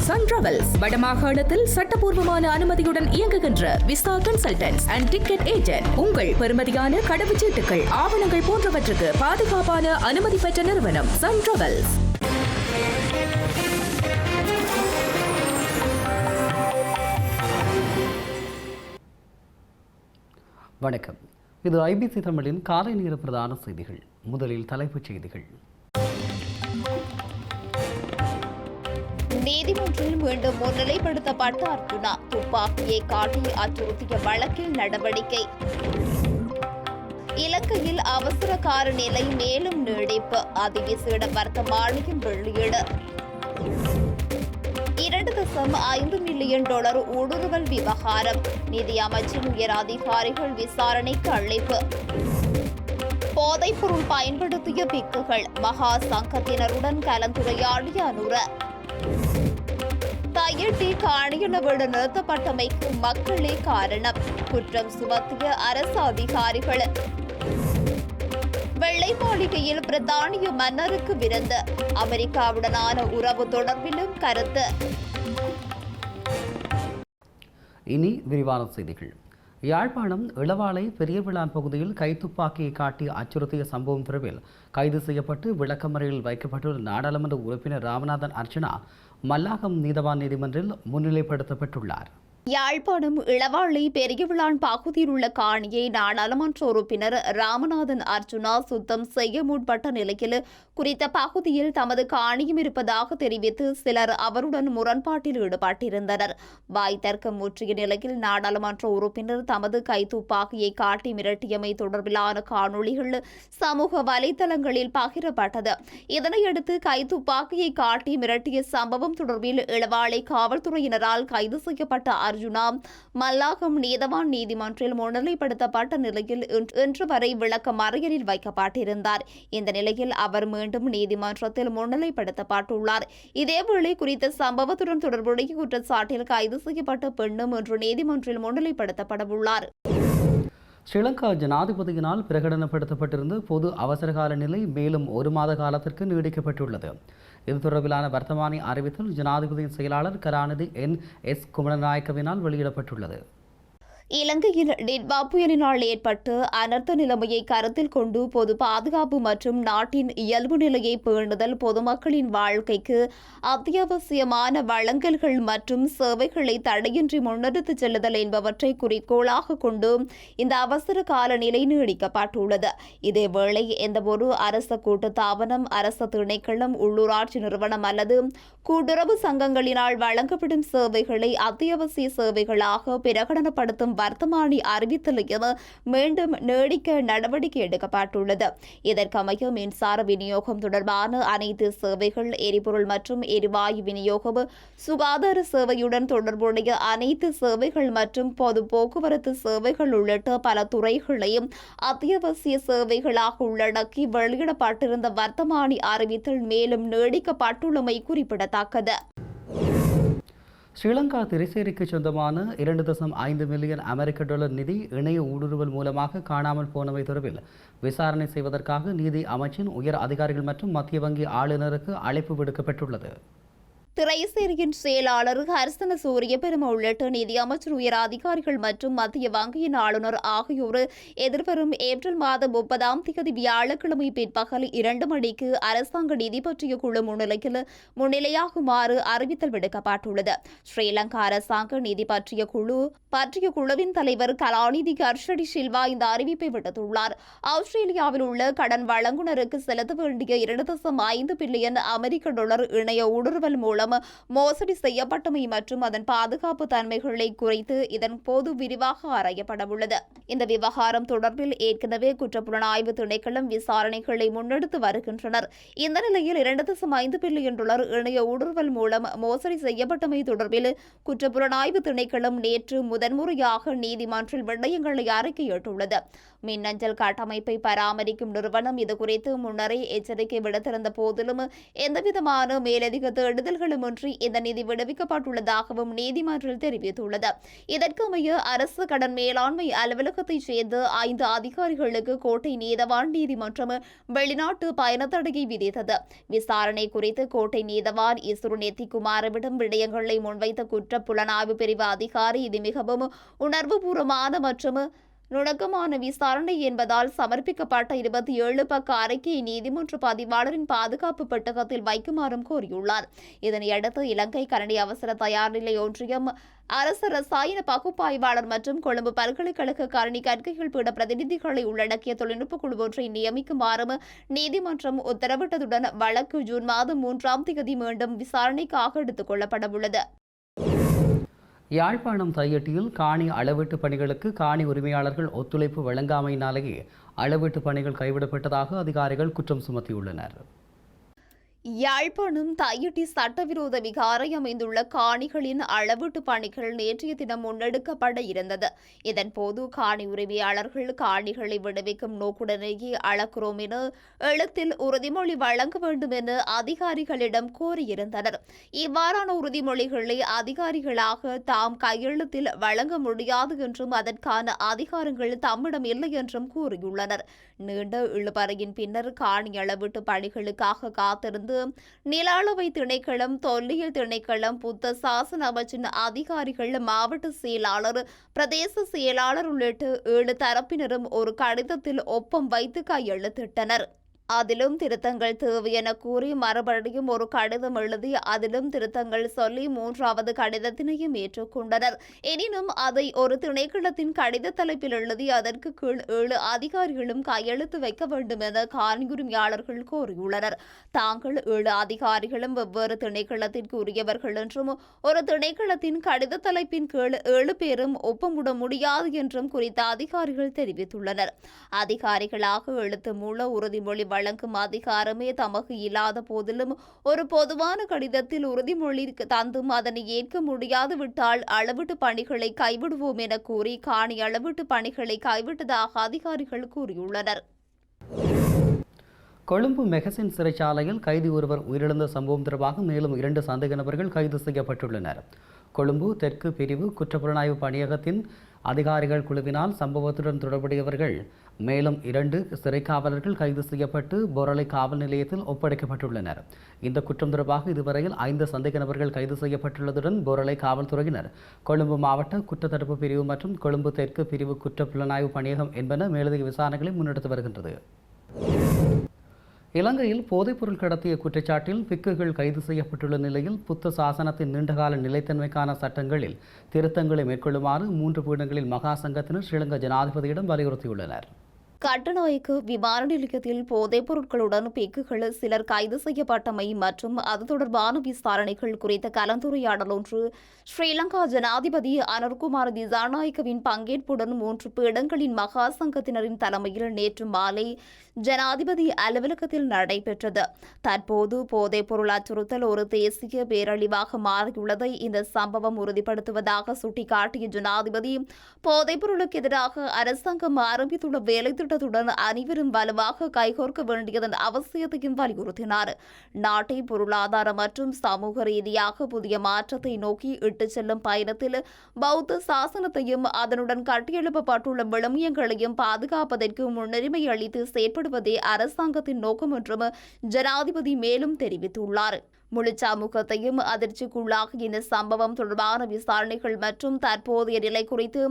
Sun travels வடமாகாணத்தில் சட்டபூர்வமான அனுமதியுடன் இயங்குகின்ற visa consultants and ticket agent. உங்கள் பெறுமதியான கடவுச்சீட்டுகள், ஆவணங்கள் போன்றவற்றுக்கு பாதுகாப்பான அனுமதி பெற்ற நிறுவனம் சன் டிராவல்ஸ். வணக்கம். இது ஐபிசி தமிழின் காலை நேர பிரதான செய்திகள். முதலில் தலைப்புச் செய்திகள். நீதிமன்றில் மீண்டும் முன்னிலைப்படுத்தப்பட்ட அர்ஜுனா துப்பாக்கியை காட்டி அச்சுறுத்திய வழக்கில் நடவடிக்கை. இலங்கையில் அவசர கால நிலை மேலும் நீடிப்பு, அதிவிசேட வர்த்தமானியம் வெளியீடு. $2.5 மில்லியன் ஊடுருவல் விவகாரம், நிதி அமைச்சின் உயர் அதிகாரிகள் விசாரணைக்கு அழைப்பு. போதைப்பொருள் பயன்படுத்திய பிக்குகள், மகா சங்கத்தினருடன் கலந்துரையாடிய அனுர. தையட்டி காணியன வீடு நிறுத்தப்பட்டமைக்கு மக்களே காரணம், குற்றம் சுமத்திய அரசு அதிகாரிகள். வெள்ளை மாளிகையில் பிரித்தானிய மன்னருக்கு விருந்து, அமெரிக்காவுடனான உறவு தொடர்பிலும் கருத்து. இனி விரிவான செய்திகள். யாழ்ப்பாணம் இளவாலை பெரிய விளான் பகுதியில் கைத்துப்பாக்கியை காட்டி அச்சுறுத்திய சம்பவம் தொடர்பில் கைது செய்யப்பட்டு விளக்கமறையில் வைக்கப்பட்டுள்ள நாடாளுமன்ற உறுப்பினர் ராமநாதன் அர்ச்சனா மல்லாகம் நீதவான் நீதிமன்றில் முன்னிலைப்படுத்தப்பட்டுள்ளார். யாழ்ப்பாணம் இளவாளை பெரியவிளான் பகுதியில் உள்ள காணியை நாடாளுமன்ற உறுப்பினர் ராமநாதன் அர்ஜுனா சுத்தம் செய்ய முற்பட்ட நிலையில் குறித்த பகுதியில் தமது காணியும் இருப்பதாக தெரிவித்து சிலர் அவருடன் முரண்பாட்டில் ஈடுபட்டிருந்தனர். வாய் தர்க்கம் முற்றிய நிலையில் நாடாளுமன்ற உறுப்பினர் தமது கைத்துப்பாக்கியை காட்டி மிரட்டியமை தொடர்பிலான காணொளிகள் சமூக வலைதளங்களில் பகிரப்பட்டது. இதனையடுத்து கைத்துப்பாக்கியை காட்டி மிரட்டிய சம்பவம் தொடர்பில் இளவாளை காவல்துறையினரால் கைது செய்யப்பட்ட அர்ஜுனா மல்லாகம் நீதவான் நீதிமன்றில் முன்னிலைப்படுத்தப்பட்ட நிலையில் இன்று வரை விளக்க மறியலில் வைக்கப்பட்டிருந்தார். இந்த நிலையில் அவர் மீண்டும் நீதிமன்றத்தில் முன்னிலைப்படுத்தப்பட்டுள்ளார். இதேவேளை குறித்த சம்பவத்துடன் தொடர்புடைய குற்றச்சாட்டில் கைது செய்யப்பட்ட பெண்ணும் இன்று நீதிமன்றில் முன்னிலைப்படுத்தப்படவுள்ளார். ஸ்ரீலங்கா ஜனாதிபதியினால் பிரகடனப்படுத்தப்பட்டிருந்த பொது அவசரகால நிலை மேலும் 1 மாத காலத்திற்கு நீடிக்கப்பட்டுள்ளது. இது தொடர்பிலான வர்த்தமானி அறிவித்தல் ஜனாதிபதியின் செயலாளர் கலாநிதி NS குமரநாயக்கவினால் வெளியிடப்பட்டுள்ளது. இலங்கையில் டிட்வா புயலினால் ஏற்பட்டு அனர்த்த நிலைமையை கருத்தில் கொண்டு பொது பாதுகாப்பு மற்றும் நாட்டின் இயல்பு நிலையை பேணுதல், பொதுமக்களின் வாழ்க்கைக்கு அத்தியாவசியமான வழங்கல்கள் மற்றும் சேவைகளை தடையின்றி முன்னெடுத்துச் செல்லுதல் என்பவற்றை குறிக்கோளாக கொண்டு இந்த அவசர கால நிலை நீடிக்கப்பட்டுள்ளது. இதேவேளை எந்தவொரு அரச கூட்டுத்தாபனம், அரச திணைக்களம், உள்ளூராட்சி நிறுவனம் அல்லது கூட்டுறவு சங்கங்களினால் வழங்கப்படும் சேவைகளை அத்தியாவசிய சேவைகளாக பிரகடனப்படுத்தும் வர்த்தமானி அறிவித்தல் என மீண்டும் நீடிக்க நடவடிக்கை எடுக்கப்பட்டுள்ளது. இதற்கமைய மின்சார விநியோகம் தொடர்பான அனைத்து சேவைகள், எரிபொருள் மற்றும் எரிவாயு விநியோகம், சுகாதார சேவையுடன் தொடர்புடைய அனைத்து சேவைகள் மற்றும் பொது போக்குவரத்து சேவைகள் உள்ளிட்ட பல துறைகளையும் அத்தியாவசிய சேவைகளாக உள்ளடக்கி வெளியிடப்பட்டிருந்த வர்த்தமானி அறிவித்தல் மேலும் நீடிக்கப்பட்டுள்ளமை குறிப்பிடத்தக்கது. ஸ்ரீலங்கா திரைசேரிக்கு சொந்தமான $2.5 மில்லியன் அமெரிக்க நிதி இணைய ஊடுருவல் மூலமாக காணாமல் போனவை தொடர்பில் விசாரணை செய்வதற்காக நீதி அமைச்சின் உயர் அதிகாரிகள் மற்றும் மத்திய வங்கி ஆளுநருக்கு அழைப்பு விடுக்கப்பட்டுள்ளது. திரைசேரியின் செயலாளர் ஹர்சன சூரிய பெரும உள்ளிட்ட நிதி அமைச்சர் உயர் அதிகாரிகள் மற்றும் மத்திய வங்கியின் ஆளுநர் ஆகியோர் எதிர்வரும் ஏப்ரல் மாதம் 30 வியாழக்கிழமை பிற்பகல் 2 மணிக்கு அரசாங்க நிதி பற்றிய குழு முன்னிலையில் முன்னிலையாகுமாறு அறிவித்தல் விடுக்கப்பட்டுள்ளது. ஸ்ரீலங்கா அரசாங்க நிதி பற்றிய குழுவின் தலைவர் கலாநிதி ஹர்ஷடி சில்வா இந்த அறிவிப்பை விடுத்துள்ளார். ஆஸ்திரேலியாவில் உள்ள கடன் வழங்குனருக்கு செலுத்த வேண்டிய $2.5 பில்லியன் அமெரிக்க இணைய ஊடுருவல் மூலம் மோசடி செய்யப்பட்டமை மற்றும் அதன் பாதுகாப்பு தன்மைகளை குறித்து இதன் போது விரிவாக ஆராயப்படவுள்ளது. இந்த விவகாரம் தொடர்பில் ஏற்கனவே குற்றப்புலனாய்வு திணைக்களம் விசாரணைகளை முன்னெடுத்து வருகின்றனர். இந்த நிலையில் $2.5 பில்லியன் இணைய ஊடுருவல் மூலம் மோசடி செய்யப்பட்டமை தொடர்பில் குற்றப்புலனாய்வு திணைக்களம் நேற்று முதன்முறையாக நீதிமன்றில் விடயங்களை அறிக்கையிட்டுள்ளது. மின்னஞ்சல் கட்டமைப்பை பராமரிக்கும் நிறுவனம் இதுகுறித்து முன்னரே எச்சரிக்கை விடுத்திருந்த போதிலும் எந்தவிதமான மேலதிக தேடுதல்களும் முறைப்பாடுமின்றி இந்த நிதி விடுவிக்கப்பட்டுள்ளதாகவும் நீதிமன்றம் தெரிவித்துள்ளது. இதற்கமைய அரசு கடன் மேலாண்மை அலுவலகத்தைச் சேர்ந்த 5 அதிகாரிகளுக்கு கோட்டை நீதவான் நீதிமன்றம் வெளிநாட்டு பயணத்தடையை விதித்தது. விசாரணை குறித்து கோட்டை நீதவான் இசுரு நெத்திக்குமாரவிடம் விடயங்களை முன்வைத்த குற்ற புலனாய்வு பிரிவு அதிகாரி, இது மிகவும் உணர்வுபூர்வமான மற்றும் நுணுக்கமான விசாரணை என்பதால் சமர்ப்பிக்கப்பட்ட 27 பக்க அறிக்கையை நீதிமன்ற பதிவாளரின் பாதுகாப்பு பெட்டகத்தில் வைக்குமாறும் கோரியுள்ளார். இதனையடுத்து இலங்கை கனடி அவசர தயார்நிலை ஒன்றியம், அரசு ரசாயன பகுப்பாய்வாளர் மற்றும் கொழும்பு பல்கலைக்கழக கரணி கற்கைகள் பீட பிரதிநிதிகளை உள்ளடக்கிய தொழில்நுட்ப குழு ஒன்றை நியமிக்குமாறும் நீதிமன்றம் உத்தரவிட்டதுடன் வழக்கு ஜூன் மாதம் 3ஆம் தேதி மீண்டும் விசாரணைக்காக எடுத்துக் கொள்ளப்படவுள்ளது. யாழ்ப்பாணம் தையட்டியில் காணி அளவீட்டு பணிகளுக்கு காணி உரிமையாளர்கள் ஒத்துழைப்பு வழங்காமையினாலேயே அளவீட்டு பணிகள் கைவிடப்பட்டதாக அதிகாரிகள் குற்றம் சுமத்தியுள்ளனர். யாழ்ப்பாணம் தையிட்டி சட்டவிரோத விகாரை அமைந்துள்ள காணிகளின் அளவீட்டு பணிகள் நேற்றைய தினம் முன்னெடுக்கப்பட இருந்தது. இதன்போது காணி உரிமையாளர்கள் காணிகளை விடுவிக்கும் நோக்குடனேயே அளக்கிறோம் என எழுத்தில் உறுதிமொழி வழங்க வேண்டும் என அதிகாரிகளிடம் கோரியிருந்தனர். இவ்வாறான உறுதிமொழிகளை அதிகாரிகளாக தாம் கையெழுத்தில் வழங்க முடியாது என்றும் அதற்கான அதிகாரங்கள் தம்மிடம் இல்லை என்றும் கூறியுள்ளனர். நீண்ட இழுபறையின் பின்னர் காணி அளவீட்டு பணிகளுக்காக காத்திருந்து நில அளவை திணைக்களம், தொல்லியல் திணைக்களம், புத்த சாசன அமைச்சின் அதிகாரிகள், மாவட்ட செயலாளர், பிரதேச செயலாளர் உள்ளிட்ட 7 தரப்பினரும் ஒரு கடிதத்தில் ஒப்பம் வைத்து கையெழுத்திட்டனர். அதிலும் திருத்தங்கள் தேவை என கூறி மறுபடியும் ஒரு கடிதம் எழுதி அதிலும் திருத்தங்கள் சொல்லி 3வது கடிதத்தினையும் ஏற்றுக்கொண்டனர். எனினும் அதை ஒரு திணைக்களத்தின் கடித தலைப்பில் எழுதி அதற்கு கீழ் 7 அதிகாரிகளும் கையெழுத்து வைக்க வேண்டும் என காணி உரிமையாளர்கள் கோரியுள்ளனர். தாங்கள் 7 அதிகாரிகளும் வெவ்வேறு திணைக்களத்திற்கு உரியவர்கள் என்றும் ஒரு திணைக்களத்தின் கடித தலைப்பின் கீழ் 7 பேரும் ஒப்பமிட முடியாது என்றும் குறித்த அதிகாரிகள் தெரிவித்துள்ளனர். அதிகாரிகளாக எழுத்து மூல உறுதிமொழி வழங்கும் அதிகாரமே தமக்கு இல்லாத போதிலும் ஒரு பொதுவான கடிதத்தில் உறுதிமொழி தந்தும் அதனை ஏற்க முடியாது விட்டால் அளவீட்டு பணிகளை கைவிடுவோம் என கூறி காணி அளவீட்டு பணிகளை கைவிட்டதாக அதிகாரிகள் கூறியுள்ளனர். கொழும்பு மெகசின் சிறைச்சாலையில் கைதி ஒருவர் உயிரிழந்த சம்பவம் தொடர்பாக மேலும் 2 சந்தேக நபர்கள் கைது செய்யப்பட்டுள்ளனர். கொழும்பு தெற்கு பிரிவு குற்றப்புலனாய்வு பணியகத்தின் அதிகாரிகள் குழுவினால் சம்பவத்துடன் தொடர்புடையவர்கள் மேலும் 2 சிறை காவலர்கள் கைது செய்யப்பட்டு பொரளை காவல் நிலையத்தில் ஒப்படைக்கப்பட்டுள்ளனர். இந்த குற்றம் தொடர்பாக இதுவரையில் 5 சந்தேக நபர்கள் கைது செய்யப்பட்டுள்ளதுடன் பொரளை காவல்துறையினர், கொழும்பு மாவட்ட குற்றத்தடுப்பு பிரிவு மற்றும் கொழும்பு தெற்கு பிரிவு குற்றப்புலனாய்வு பணியகம் என்பன மேலதிக விசாரணைகளை முன்னெடுத்து வருகின்றது. இலங்கையில் போதைப்பொருள் கடத்திய குற்றச்சாட்டில் பிக்குகள் கைது செய்யப்பட்டுள்ள நிலையில் புத்த சாசனத்தின் நீண்டகால நிலைத்தன்மைக்கான சட்டங்களில் திருத்தங்களை மேற்கொள்ளுமாறு 3 பீடங்களில் மகா சங்கத்தினர் ஸ்ரீலங்கா ஜனாதிபதியிடம் வலியுறுத்தியுள்ளனர். கட்டநாயக்க விமான நிலையத்தில் போதைப் பொருட்களுடன் பிக்குகள் சிலர் கைது செய்யப்பட்டமை மற்றும் அது தொடர்பான விசாரணைகள் குறித்த கலந்துரையாடல் ஒன்று ஸ்ரீலங்கா ஜனாதிபதி அனுர்குமார் திசாநாயக்கவின் பங்கேற்புடன் 3 பீடங்களின் மகா சங்கத்தினரின் தலைமையில் நேற்று மாலை ஜனாதிபதி அலுவலகத்தில் நடைபெற்றது. தற்போது போதைப் பொருள் அச்சுறுத்தல் ஒரு தேசிய பேரழிவாக மாறியுள்ளதை இந்த சம்பவம் உறுதிப்படுத்துவதாக சுட்டிக்காட்டிய ஜனாதிபதி, போதைப் பொருளுக்கு எதிராக அரசாங்கம் ஆரம்பித்துள்ள வேலை திட்டத்துடன் அனைவரும் வலுவாக கைகோர்க்க வேண்டியதன் அவசியத்தையும் வலியுறுத்தினார். நாட்டை பொருளாதார மற்றும் சமூக ரீதியாக புதிய மாற்றத்தை நோக்கி இட்டுச் செல்லும் பயணத்தில் பௌத்த சாசனத்தையும் அதனுடன் கட்டியெழுப்பப்பட்டுள்ள விழுமியங்களையும் பாதுகாப்பதற்கு முன்னுரிமை அளித்து செயற்படுவதே அரசாங்கத்தின் நோக்கம் என்றும் ஜனாதிபதி மேலும் தெரிவித்துள்ளார். முழு சமூகத்தையும் அதிர்ச்சிக்குள்ளாக இந்த சம்பவம் தொடர்பான விசாரணைகள் மற்றும் தற்போதைய நிலை குறித்து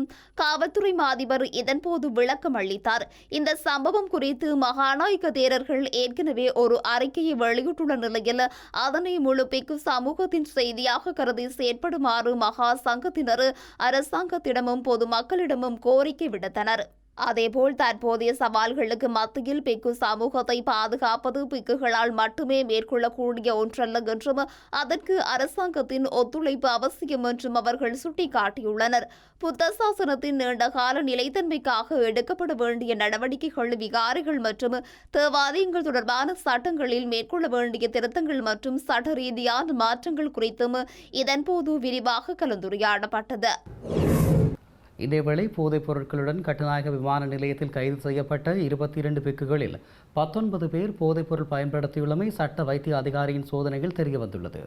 காவல்துறை அதிபர் இதன்போது விளக்கம் அளித்தார். இந்த சம்பவம் குறித்து மகாநாயக்க தேரர்கள் ஏற்கனவே ஒரு அறிக்கையை வெளியிட்டுள்ள நிலையில் அதனை முழு பிக்கு சமூகத்தின் செய்தியாக கருதி செயற்படுமாறு மகா சங்கத்தினர் அரசாங்கத்திடமும் பொதுமக்களிடமும் கோரிக்கை விடுத்தனர். அதேபோல் தற்போதைய சவால்களுக்கு மத்தியில் பிக்கு சமூகத்தை பாதுகாப்பது பிக்குகளால் மட்டுமே மேற்கொள்ளக்கூடிய ஒன்றல்ல என்றும் அதற்கு அரசாங்கத்தின் ஒத்துழைப்பு அவசியம் என்றும் அவர்கள் சுட்டிக்காட்டியுள்ளனர். புத்த சாசனத்தின் நீண்டகால நிலைத்தன்மைக்காக எடுக்கப்பட வேண்டிய நடவடிக்கைகள், விகாரைகள் மற்றும் தேவாலயங்கள் தொடர்பான சட்டங்களில் மேற்கொள்ள வேண்டிய திருத்தங்கள் மற்றும் சட்ட ரீதியான மாற்றங்கள் குறித்தும் இதன்போது விரிவாக கலந்துரையாடப்பட்டது. இதேவேளை போதைப் பொருட்களுடன் கட்டுநாயக்க விமான நிலையத்தில் கைது செய்யப்பட்ட 22 பிக்குகளில் 19 பேர் போதைப்பொருள் பயன்படுத்தியுள்ளமை சட்ட வைத்திய அதிகாரியின் சோதனையில் தெரியவந்துள்ளது.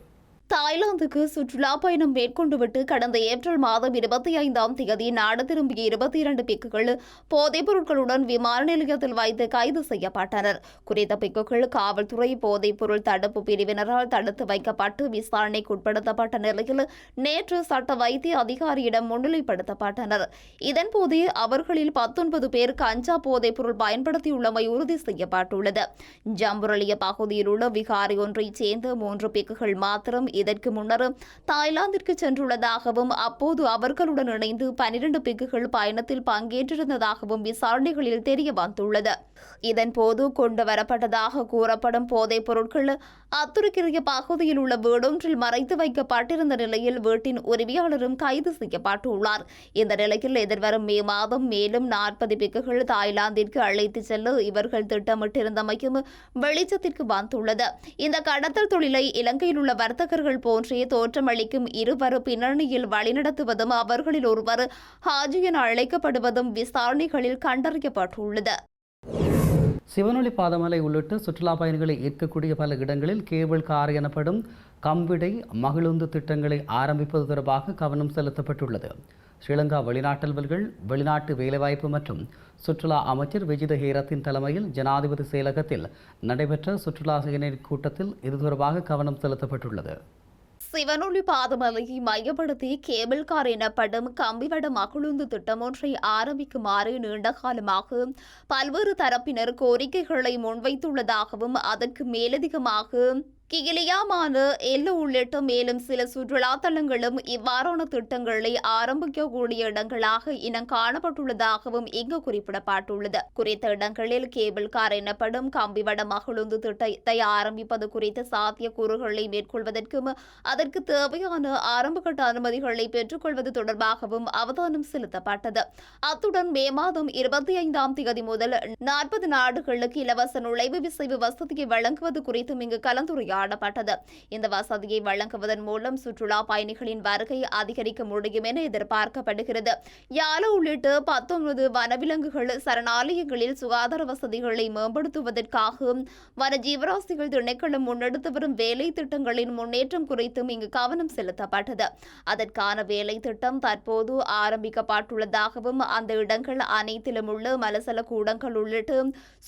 தாய்லாந்துக்கு சுற்றுலா பயணம் மேற்கொண்டுவிட்டு கடந்த ஏப்ரல் மாதம் 25ஆம் தேதி நாடு திரும்பிய 22 பிக்குகள் போதைப் பொருட்களுடன் விமான நிலையத்தில் வைத்து கைது செய்யப்பட்டனர். குறித்த பிக்குகள் காவல்துறை போதைப் பொருள் தடுப்பு பிரிவினரால் தடுத்து வைக்கப்பட்டு விசாரணைக்கு உட்படுத்தப்பட்ட நிலையில் நேற்று சட்ட வைத்திய அதிகாரியிடம் முன்னிலைப்படுத்தப்பட்டனர். இதன்போது அவர்களில் 19 பேர் கஞ்சா போதைப் பொருள் பயன்படுத்தியுள்ளமை உறுதி செய்யப்பட்டுள்ளது. ஜம்புரலிய பகுதியில் உள்ள விகாரி ஒன்றைச் சேர்ந்த 3 பிக்குகள் மாத்திரம் இதற்கு முன்னர் தாய்லாந்திற்கு சென்றுள்ளதாகவும் அப்போது அவர்களுடன் இணைந்து 12 பிக்குகள் பயணத்தில் பங்கேற்றிருந்ததாகவும் விசாரணைகளில் தெரிய வந்துள்ளது. இதன்போது கொண்டு வரப்பட்டதாக கூறப்படும் போதைப் பொருட்கள் அத்துருக்கிரிய பகுதியில் உள்ள வீடொன்றில் மறைத்து வைக்கப்பட்டிருந்த நிலையில் வீட்டின் உரிமையாளரும் கைது செய்யப்பட்டுள்ளார். இந்த நிலையில் எதிர்வரும் மே மாதம் மேலும் 40 பிக்குகள் தாய்லாந்திற்கு அழைத்துச் செல்ல இவர்கள் திட்டமிட்டிருந்தமையும் வெளிச்சத்திற்கு வந்துள்ளது. இந்த கடத்தல் தொழிலை இலங்கையில் உள்ள வர்த்தகர்கள் போன்றே தோற்றமளிக்கும் இருவர் பின்னணியில் வழிநடத்துவதும் அவர்களில் ஒருவர் ஹாஜி என அழைக்கப்படுவதும் விசாரணைகளில் கண்டறியப்பட்டுள்ளது. சிவனொளி பாதமலை உள்ளிட்ட சுற்றுலா பயணிகளை ஈர்க்கக்கூடிய பல இடங்களில் கேபிள் கார் எனப்படும் கம்பிடை மகிழுந்து திட்டங்களை ஆரம்பிப்பது தொடர்பாக கவனம் செலுத்தப்பட்டுள்ளது. ஸ்ரீலங்கா வெளிநாட்டல்வர்கள் வெளிநாட்டு வேலைவாய்ப்பு மற்றும் சுற்றுலா அமைச்சர் விஜித ஹேரத்தின் தலைமையில் ஜனாதிபதி செயலகத்தில் நடைபெற்ற சுற்றுலா செயலர் கூட்டத்தில் இது தொடர்பாக கவனம் செலுத்தப்பட்டுள்ளது. சிவனொளி பாதமலையை மையப்படுத்தி கேபிள் கார் எனப்படும் கம்பிவட மகிழுந்து திட்டம் ஒன்றை ஆரம்பிக்குமாறு நீண்ட காலமாக பல்வேறு தரப்பினர் கோரிக்கைகளை முன்வைத்துள்ளதாகவும் அதற்கு மேலதிகமாக கிகிலியாமான எல்லோ உள்ளிட்ட மேலும் சில சுற்றுலா தலங்களும் இவ்வாறான திட்டங்களை ஆரம்பிக்கக்கூடிய இடங்களாக இனம் காணப்பட்டுள்ளதாகவும் இங்கு குறிப்பிடப்பட்டுள்ளது. குறித்த இடங்களில் கேபிள் கார் எனப்படும் கம்பிவட மகிழுந்து திட்டத்தை ஆரம்பிப்பது குறித்த சாத்தியக்கூறுகளை மேற்கொள்வதற்கும் அதற்கு தேவையான ஆரம்பகட்ட அனுமதிகளை பெற்றுக்கொள்வது தொடர்பாகவும் அவதானம் செலுத்தப்பட்டது. அத்துடன் மே மாதம் 25ஆம் தேதி முதல் 40 நாடுகளுக்கு இலவச நுழைவு விசைவு வசதியை வழங்குவது குறித்தும் இங்கு கலந்துரையாடப்பட்டது. இந்த வசதியை வழங்குவதன் மூலம் சுற்றுலா பயணிகளின் வருகை அதிகரிக்க முடியும் என எதிர்பார்க்கப்படுகிறது. யாழ உள்ளிட்ட 19 வனவிலங்குகள் சரணாலயங்களில் சுகாதார வசதிகளை மேம்படுத்துவதற்காக வன ஜீவராசிகள் திணைக்களம் முன்னெடுத்து வரும் வேலை திட்டங்களின் முன்னேற்றம் குறித்தும் இங்கு கவனம் செலுத்தப்பட்டது. அதற்கான வேலை திட்டம் தற்போது ஆரம்பிக்கப்பட்டுள்ளதாகவும் அந்த இடங்கள் அனைத்திலும் உள்ள மலசல கூடங்கள் உள்ளிட்ட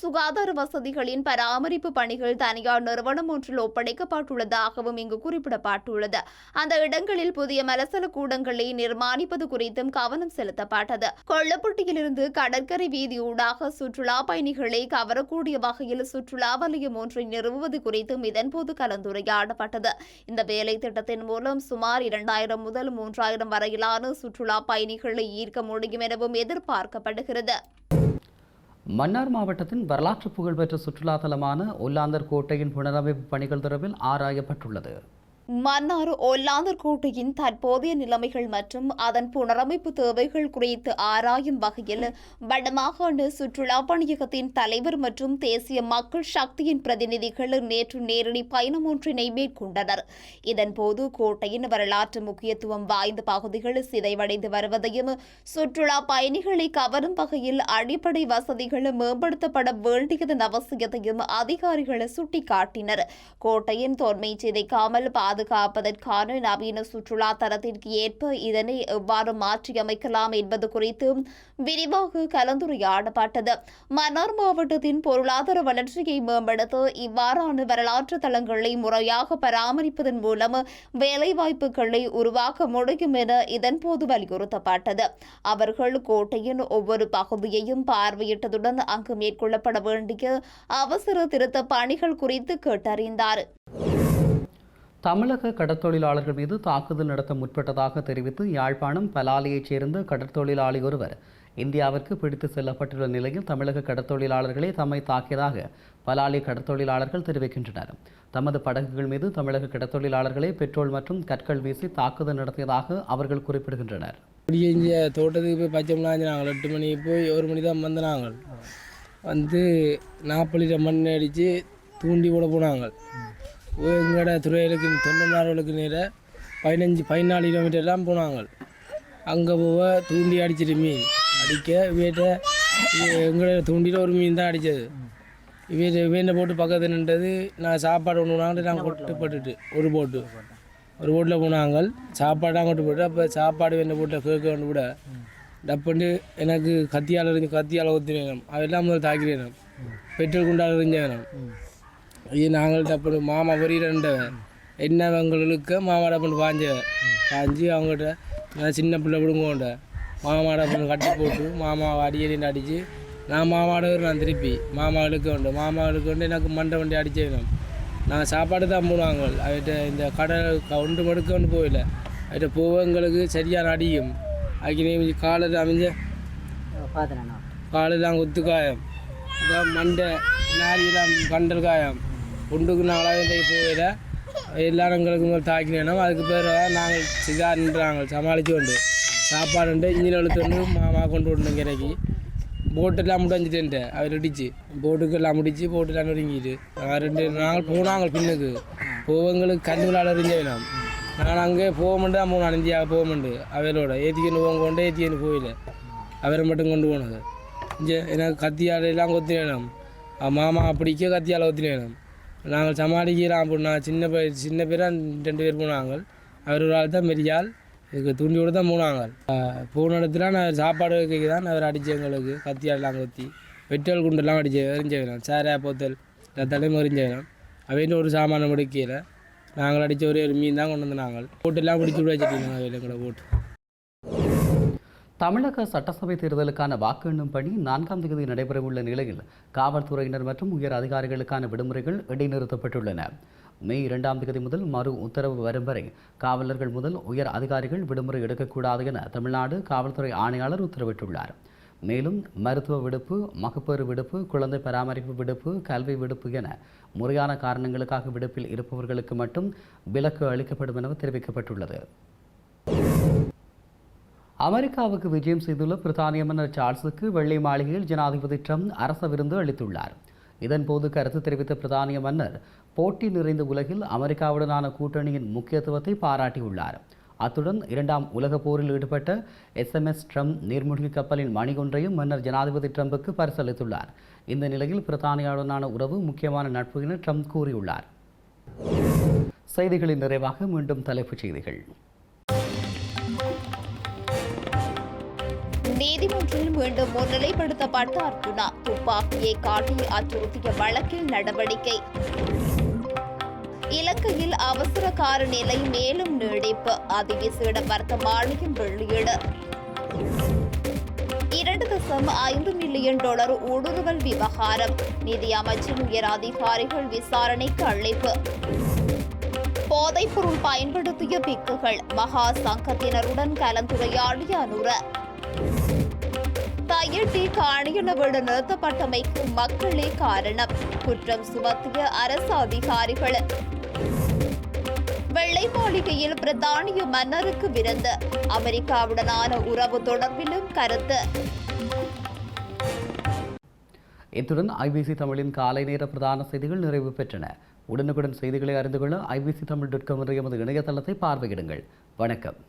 சுகாதார வசதிகளின் பராமரிப்பு பணிகள் தனியார் நிறுவனம் ஒன்றில் ஒப்படைக்கப்பட்டுள்ளதாகவும் இங்கு குறிப்பிடப்பட்டுள்ளது. அந்த இடங்களில் புதிய மலசல கூடங்களை நிர்மாணிப்பது குறித்தும் கவனம் செலுத்தப்பட்டது. கொள்ளப்பட்டியிலிருந்து கடற்கரை வீதி ஊடாக சுற்றுலா பயணிகளை கவரக்கூடிய வகையில் சுற்றுலா வலயம் ஒன்றை நிறுவுவது குறித்தும் இதன்போது கலந்துரையாடப்பட்டது. இந்த வேலை திட்டத்தின் மூலம் சுமார் 2000 முதல் 3000 வரையிலான சுற்றுலா பயணிகளை ஈர்க்க முடியும் எனவும் எதிர்பார்க்கப்படுகிறது. மன்னார் மாவட்டத்தின் வரலாற்று புகழ்பெற்ற சுற்றுலா தலமான ஒல்லாந்தர் கோட்டையின் புனரமைப்பு பணிகள் தொடர்பில் ஆராயப்பட்டுள்ளது. மன்னார் ஒல்லாந்தர் கோட்டையின் தற்போதைய நிலைமைகள் மற்றும் அதன் புனரமைப்பு தேவைகள் குறித்து ஆராயும் வகையில் வடமாகாண சுற்றுலா பணியகத்தின் தலைவர் மற்றும் தேசிய மக்கள் சக்தியின் பிரதிநிதிகள் நேற்று நேரடி பயணம் ஒன்றினை மேற்கொண்டனர். இதன்போது கோட்டையின் வரலாற்று முக்கியத்துவம் வாய்ந்த பகுதிகள் சிதைவடைந்து வருவதையும் சுற்றுலா பயணிகளை கவரும் வகையில் அடிப்படை வசதிகள் மேம்படுத்தப்பட வேண்டியதன் அவசியத்தையும் அதிகாரிகள் சுட்டிக்காட்டினர். கோட்டையின் தொன்மை சிதைக்காமல் பாதுகாப்பதற்கான நவீன சுற்றுலா தரத்திற்கு ஏற்ப இதனை எவ்வாறு மாற்றியமைக்கலாம் என்பது குறித்து விரிவாக கலந்துரையாடப்பட்டது. மன்னார் மாவட்டத்தின் பொருளாதார வளர்ச்சியை மேம்படுத்த இவ்வாறான வரலாற்று தலங்களை முறையாக பராமரிப்பதன் மூலம் வேலைவாய்ப்புகளை உருவாக்க முடியும் என இதன்போது வலியுறுத்தப்பட்டது. அவர்கள் கோட்டையின் ஒவ்வொரு பகுதியையும் பார்வையிட்டதுடன் அங்கு மேற்கொள்ளப்பட வேண்டிய அவசர திருத்த பணிகள் குறித்து கேட்டறிந்தார். தமிழக கடற்தொழிலாளர்கள் மீது தாக்குதல் நடத்த முற்பட்டதாக தெரிவித்து யாழ்ப்பாணம் பலாலியைச் சேர்ந்த கடற்தொழிலாளி ஒருவர் இந்தியாவிற்கு பிடித்து செல்லப்பட்டுள்ள நிலையில் தமிழக கடற்தொழிலாளர்களே தம்மை தாக்கியதாக பலாலி கடற்தொழிலாளர்கள் தெரிவிக்கின்றனர். தமது படகுகள் மீது தமிழக கடற்தொழிலாளர்களே பெட்ரோல் மற்றும் கற்கள் வீசி தாக்குதல் நடத்தியதாக அவர்கள் குறிப்பிடுகின்றனர். தோட்டத்துக்கு போய் பச்சைம்னா நாங்கள் 8 மணிக்கு போய் 1 மணி தான் வந்து நாங்கள் வந்து 40 லிட்டர் மண் அடித்து தூண்டி போட போனாங்க. எங்களோட துறைகளுக்கு தொண்டமார்களுக்கு நேராக 14 கிலோமீட்டர்லாம் போனாங்க. அங்கே போக தூண்டி அடிச்சிட்டு மீன் அடிக்க இவர்கிட்ட எங்களோட தூண்டியில் ஒரு மீன் தான் அடித்தது. இவரை போட்டு பக்கத்தில் நின்றது. நான் சாப்பாடு ஒன்று வாங்கிட்டு நான் கொட்டுப்பட்டுட்டு ஒரு போட்டு ஒரு வீட்டில் போனாங்க சாப்பாடு அங்கிட்டு போட்டு அப்போ சாப்பாடு வேண்ட வீட்டில் கேட்க வேண்டு கூட டப்புண்டு எனக்கு கத்தியால் ஊற்றி வேணும் அதெல்லாம் முதல் தாக்கி வேணும் பெட்ரோல் குண்டால் எரிஞ்ச வேணும் இது நாங்கள் டப்புண்டு மாமா பொரியலண்டவன் என்ன அவங்களுக்கு மாமா டப்புண்டு பாஞ்சு அவங்ககிட்ட நான் சின்ன பிள்ளை விடுங்கோண்ட மாமா டப்புண்டு கட்டி போட்டு மாமா அடியடின்னு அடித்து நான் மாமாவோட நான் திருப்பி மாமாவுக்கு வந்து எனக்கு மண்டை வண்டி அடிச்ச வேணும் நான் சாப்பாடு தான் போடுவாங்க அவர்கிட்ட இந்த கடை ஒன்று மடுக்க ஒன்று போயில அவர்கிட்ட போவங்களுக்கு சரியான அடியும் அதுக்கு காலில் அமைஞ்ச காலெல்லாம் கொத்து காயம் இந்த மண்டை நாரியெல்லாம் கண்டல் காயம் ஒன்றுக்கு நாங்களாக போயில எல்லாரும் எங்களுக்கு தாக்கினோம் அதுக்கு பேர் நாங்கள் சிதான்றாங்க சமாளித்து கொண்டு சாப்பாடு இன்ஜின் எழுத்துண்டு மாமா கொண்டு விடணும் கிடைக்கி போட்டெல்லாம் முடிஞ்சிட்டேன்ட்டு அவர் அடிச்சு போட்டுக்கெல்லாம் முடிச்சு போட்டுலாம் நொறுங்கிட்டு நாங்கள் போனாங்க பின்னுக்கு போவங்களுக்கு கண்ணுகளால் எறிஞ்ச வேணாம் நான் அங்கே போகமெண்டு தான் போனேன் அனந்தியாக போகமெண்டு அவரோட ஏற்றிக்கொண்டு போங்கொண்டு ஏற்றிக்கொண்டு போயில அவரை மட்டும் கொண்டு போனது இங்கே எனக்கு கத்தியால் எல்லாம் கொத்தி வேணும் மாமா அப்படிக்க கத்தியால் கொத்தி வேணும் நாங்கள் சமாளிக்கலாம் அப்படின்னா சின்ன பேராக 2 பேர் போனாங்க அவர் ஒரு ஆள் தான் மெரியால் இதுக்கு தூண்டியோடு தான் போனாங்க போன இடத்துல நான் சாப்பாடு வைக்க தான் அவர் அடித்த எங்களுக்கு கத்தியாலாம் கொத்தி வெட்டல் குண்டெல்லாம் எரிஞ்ச வேணும் சேரா போத்தல் தலைமை எரிஞ்ச வேணும் அவையில் ஒரு சாமானம் எடுக்கல நாங்கள் அடித்த ஒரே ஒரு மீன் தான் கொண்டு வந்து நாங்கள் போட்டெல்லாம் பிடிச்சி விட வச்சுட்டீங்க அவையில் கூட போட்டு. தமிழக சட்டசபை தேர்தலுக்கான வாக்கு எண்ணும் பணி 4ஆம் தேதி நடைபெறவுள்ள நிலையில் காவல்துறையினர் மற்றும் உயர் அதிகாரிகளுக்கான விடுமுறைகள் இடைநிறுத்தப்பட்டுள்ளன. மே 2ஆம் தேதி முதல் மறு உத்தரவு வரும் வரை காவலர்கள் முதல் உயர் அதிகாரிகள் விடுமுறை எடுக்கக்கூடாது என தமிழ்நாடு காவல்துறை ஆணையாளர் உத்தரவிட்டுள்ளார். மேலும் மருத்துவ விடுப்பு, மகப்பேறு விடுப்பு, குழந்தை பராமரிப்பு விடுப்பு, கல்வி விடுப்பு என முறையான காரணங்களுக்காக விடுப்பில் இருப்பவர்களுக்கு மட்டும் விலக்கு அளிக்கப்படும் என தெரிவிக்கப்பட்டுள்ளது. அமெரிக்காவுக்கு விஜயம் செய்துள்ள பிரித்தானிய மன்னர் சார்ல்ஸுக்கு வெள்ளை மாளிகையில் ஜனாதிபதி ட்ரம்ப் அரச விருந்து அளித்துள்ளார். இதன்போது கருத்து தெரிவித்த பிரித்தானிய மன்னர் போட்டி நிறைந்த உலகில் அமெரிக்காவுடனான கூட்டணியின் முக்கியத்துவத்தை பாராட்டியுள்ளார். அத்துடன் 2ஆம் உலகப் போரில் ஈடுபட்ட SMS ட்ரம்ப் நீர்மூழ்கி கப்பலின் மணி ஒன்றையும் மன்னர் ஜனாதிபதி ட்ரம்புக்கு பரிசளித்துள்ளார். இந்த நிலையில் பிரித்தானியாவுடனான உறவு முக்கியமான நட்பு என ட்ரம்ப் கூறியுள்ளார். செய்திகளின் நிறைவாக மீண்டும் தலைப்புச் செய்திகள். நீதிமன்றில் மீண்டும் முன்னிலைப்படுத்தப்பட்ட அர்ஜுனா துப்பாக்கியை காட்டி அச்சுறுத்திய வழக்கில் நடவடிக்கை. இலங்கையில் அவசர கால நிலை மேலும் நீடிப்பு, அதிவிசேட வர்த்தமானியம் வெளியீடு. $2.5 மில்லியன் ஊடுருவல் விவகாரம், நிதி அமைச்சின் உயர் அதிகாரிகள் விசாரணைக்கு அழைப்பு. போதைப்பொருள் பயன்படுத்திய பிக்குகள், மகா சங்கத்தினருடன் கலந்துரையாடிய அனுர. தையட்டி காணியன விட நிறுத்தப்பட்டமைக்கு மக்களே காரணம், குற்றம் சுமத்திய அரசு அதிகாரிகள். வெள்ளை மாளிகையில் பிரித்தானிய மன்னருக்கு விருந்து, அமெரிக்காவுடனான உறவு தொடர்பிலும் கருத்து. இத்துடன் IBC தமிழின் காலை நேர பிரதான செய்திகள் நிறைவு பெற்றன. உடனுக்குடன் செய்திகளை அறிந்து கொள்ள IBCTamil.com என்ற எமது இணையதளத்தை பார்வையிடுங்கள். வணக்கம்.